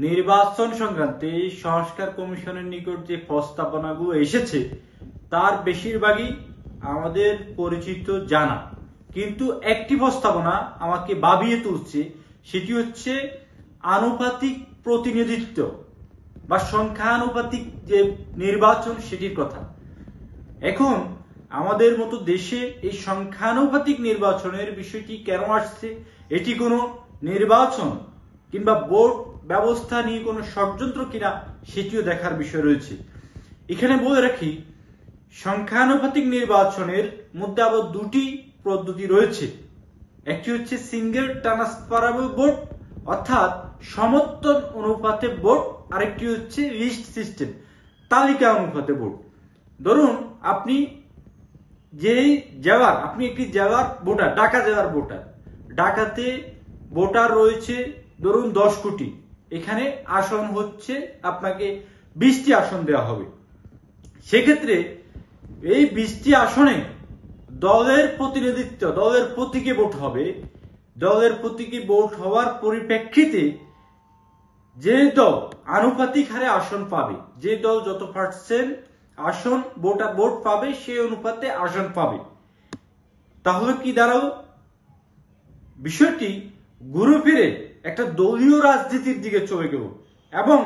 নির্বাচন সংক্রান্তে সংস্কার কমিশনের নিকট যে প্রস্তাবনাগুলো এসেছে তার বেশিরভাগই আমাদের পরিচিত জানা, কিন্তু একটি প্রস্তাবনা আমাকে ভাবিয়ে তুলছে, সেটি হচ্ছে আনুপাতিক প্রতিনিধিত্ব বা সংখ্যানুপাতিক যে নির্বাচন সেটির কথা। এখন আমাদের মতো দেশে এই সংখ্যানুপাতিক নির্বাচনের বিষয়টি কেন আসছে, এটি কোনো নির্বাচন কিংবা ভোট ব্যবস্থা নিয়ে কোনো ষড়যন্ত্র কিনা সেটিও দেখার বিষয় রয়েছে। এখানে বলে রাখি, সংখ্যানুপাতিক নির্বাচনের মধ্যে আবার দুটি পদ্ধতি রয়েছে। একটি হচ্ছে সিঙ্গেল ট্রান্সফারেবল ভোট অর্থাৎ সমর্থন অনুপাতে ভোট, আরেকটি হচ্ছে লিস্ট সিস্টেম তালিকা অনুপাতে ভোট। ধরুন আপনি একটি জেলার ভোটার, ঢাকা জেলার ভোটার, ঢাকাতে ভোটার রয়েছে ধরুন 10 কোটি, এখানে আসন হচ্ছে আপনাকে 20টি আসন দেওয়া হবে। সেক্ষেত্রে এই 20টি আসনে দলের প্রতিনিধিত্ব, দলের প্রতীকে ভোট হবে। দলের প্রতীকে ভোট হওয়ার পরিপ্রেক্ষিতে যে দল আনুপাতিক হারে আসন পাবে, যে দল যত পার্সেন্ট আসন ভোট পাবে সেই অনুপাতে আসন পাবে। তাহলে কি দাঁড়ালো, বিষয়টি ঘুরে ফিরে একটা দলীয় রাজনীতির দিকে চলে গেল এবং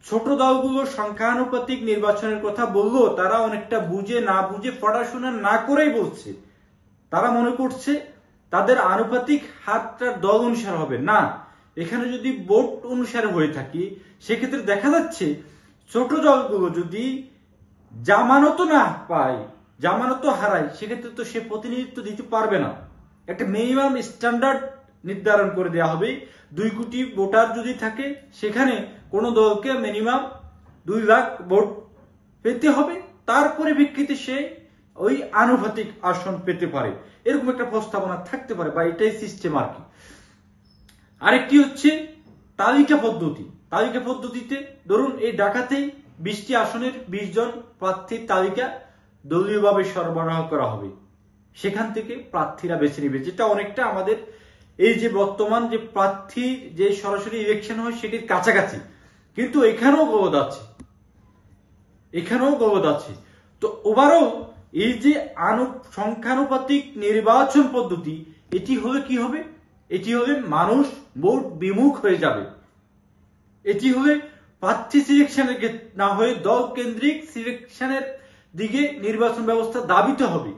ছোট দলগুলো সংখ্যানুপাতিক নির্বাচনের কথা বললো, তারা অনেকটা বুঝে না বুঝে পড়াশোনা না করেই বলছে। তারা মনে করছে তাদের আনুপাতিক হারটা দল অনুসার হবে না, এখানে যদি ভোট অনুসারে হয়ে থাকে সেক্ষেত্রে দেখা যাচ্ছে ছোট দলগুলো যদি জামানত না পায়, জামানত হারায়, সেক্ষেত্রে তো সে প্রতিনিধিত্ব দিতে পারবে না। একটা মিনিমাম স্ট্যান্ডার্ড নির্ধারণ করে দেওয়া হবে। 2 কোটি ভোটার যদি থাকে সেখানে কোন দলকে মিনিমাম 2 লাখ ভোট পেতে হবে, তার পরিপ্রেক্ষিতে সে ওই আনুপাতিক আসন পেতে পারে, এরকম একটা প্রস্তাবনা থাকতে পারে, বা এটাই সিস্টেম আর কি। আরেকটি হচ্ছে তালিকা পদ্ধতি। তালিকা পদ্ধতিতে ধরুন এই ঢাকাতেই 20টি আসনের 20 জন প্রার্থীর তালিকা দলীয়ভাবে সরবরাহ করা হবে, সেখান থেকে প্রার্থীরা বেছে নেবে, যেটা অনেকটা আমাদের এই যে বর্তমান যে প্রার্থী যে সরাসরি ইলেকশন হয় সেটির কাছাকাছি, কিন্তু এখানেও গলদ আছে। তো ওভারঅল এই যে সংখ্যানুপাতিক নির্বাচন পদ্ধতি, এটি হলে কি হবে, এটি হলে মানুষ ভোট বিমুখ হয়ে যাবে। এটি হলে প্রার্থী সিলেকশনের না হয়ে দল কেন্দ্রিক সিলেকশনের দিকে নির্বাচন ব্যবস্থা দাবিতে হবে।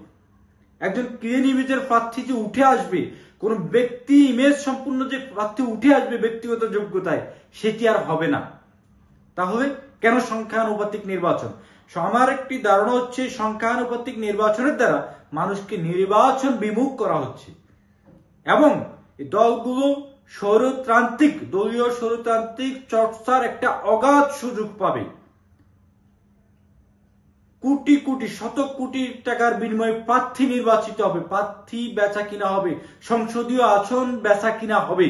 একজন ক্রিয়ানিবিদের প্রার্থী যে উঠে আসবে, কোন ব্যক্তি ইমেজ সম্পূর্ণ যে প্রার্থী উঠে আসবে ব্যক্তিগত যোগ্যতায়, সেটি আর হবে না। তাহলে কেন সংখ্যানুপাতিক নির্বাচন? আমার একটি ধারণা হচ্ছে সংখ্যানুপাতিক নির্বাচনের দ্বারা মানুষকে নির্বাচন বিমুখ করা হচ্ছে এবং দলগুলো দলীয় স্বৈরতান্ত্রিক চর্চার একটা অগাধ সুযোগ পাবে। কোটি কোটি শত কোটি টাকার বিনিময়ে প্রার্থী নির্বাচিত হবে, প্রার্থী বেচা কিনা হবে, সংসদীয় আসন বেচা কিনা হবে।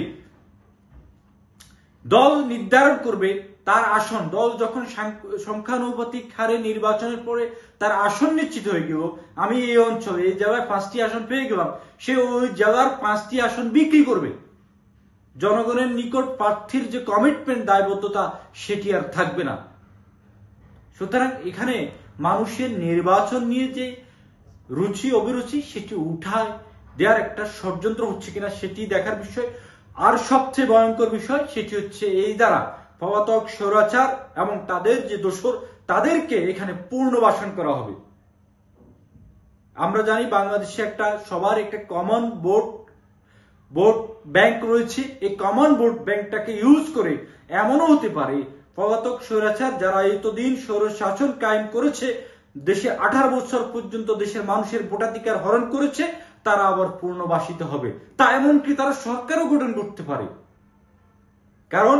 দল নির্ধারণ করবে তার আসন, দল যখন সংখ্যানুপাতিক হারে নির্বাচনের পরে তার আসন নিশ্চিত হয়ে গেল, আমি এই অঞ্চলে এই জেলায় 5টি আসন পেয়ে গেলাম, সে ওই জেলার 5টি আসন বিক্রি করবে। জনগণের নিকট প্রার্থীর যে কমিটমেন্ট, দায়বদ্ধতা, সেটি আর থাকবে না। সুতরাং এখানে মানুষের নির্বাচন নিয়ে যে রুচি অভিরুচি, সেটি উঠায় দেওয়ার একটা ষড়যন্ত্র হচ্ছে কিনা সেটি দেখার বিষয়। আর সবচেয়ে ভয়ঙ্কর বিষয় সেটি হচ্ছে এই দ্বারা পলাতক স্বৈরাচার এবং তাদের যে দোসর, তাদেরকে এখানে পুনর্বাসন করা হবে। আমরা জানি বাংলাদেশে সবার একটা কমন ভোট ব্যাংক রয়েছে। এই কমন ভোট ব্যাংকটাকে ইউজ করে এমনও হতে পারে পলাতক স্বৈরাচার যারা এতদিন স্বৈর শাসন কায়েম করেছে, দেশে 18 বছর পর্যন্ত দেশের মানুষের ভোটাধিকার হরণ করেছে, তারা আবার পুনর্বাসিত হবে। তা এমনকি তারা সরকারও গঠন করতে পারে, কারণ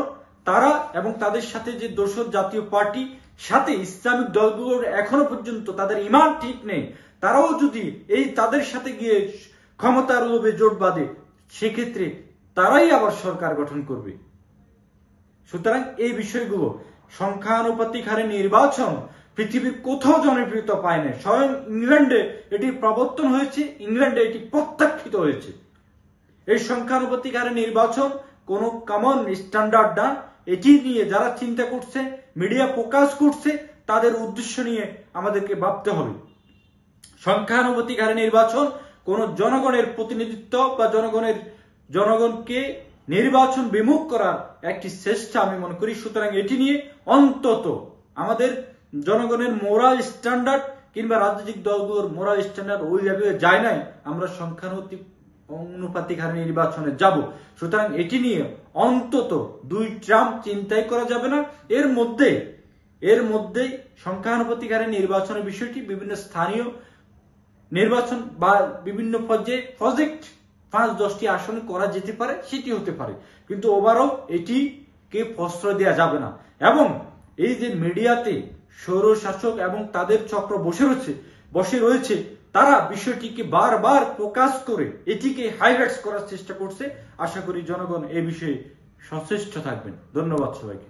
তারা এবং তাদের সাথে যে দোসর জাতীয় পার্টি, সাথে ইসলামিক দলগুলোর এখনো পর্যন্ত তাদের ইমান ঠিক নেই, তারাও যদি এই তাদের সাথে গিয়ে ক্ষমতার লোভে জোট বাঁধে, সেক্ষেত্রে তারাই আবার সরকার গঠন করবে। সুতরাং এই বিষয়গুলো, সংখ্যানুপাতিক হারে নির্বাচন পৃথিবীর কোথাও জনপ্রিয়তা পায় না। স্বয়ং ইংল্যান্ডে এটি প্রবর্তন হয়েছে, ইংল্যান্ডে এটি প্রত্যাখ্যিত হয়েছে। এই সংখ্যানুপাতিক হারে নির্বাচন কোনো কমন স্ট্যান্ডার্ড না, এটি নিয়ে যারা চিন্তা করছে, মিডিয়া ফোকাস করছে, তাদের উদ্দেশ্য নিয়ে আমাদেরকে ভাবতে হবে। সংখ্যানুপাতিক হারে নির্বাচন কোন জনগণের প্রতিনিধিত্ব বা জনগণকে নির্বাচন বিমুখ করার একটি চেষ্টা আমি মনে করি। সুতরাং এটি নিয়ে অন্তত আমাদের জনগণের মোরাল স্ট্যান্ডার্ড কিংবা রাজনৈতিক দলগুলোর মোরাল স্ট্যান্ডার্ড ওই লেভেলে যায় নাই আমরা সংখ্যানুপাতিক হারে নির্বাচনে যাব। সুতরাং এটি নিয়ে অন্তত 2 ট্রাম চিন্তাই করা যাবে না। এর মধ্যে সংখ্যানুপাতিক হারে নির্বাচনের বিষয়টি বিভিন্ন স্থানীয় নির্বাচন বা বিভিন্ন পর্যায়ে প্রজেক্ট 5-10টি আসনে করা যেতে পারে, সেটি হতে পারে, কিন্তু ওভারঅল এটিকে প্রশ্রয় দেওয়া যাবে না। এবং এই যে মিডিয়াতে স্বৈরশাসক এবং তাদের চক্র বসে রয়েছে, তারা বিষয়টিকে বারবার ফোকাস করে এটিকে হাইলাইট করার চেষ্টা করছে। আশা করি জনগণ এই বিষয়ে সচেষ্ট থাকবেন। ধন্যবাদ সবাইকে।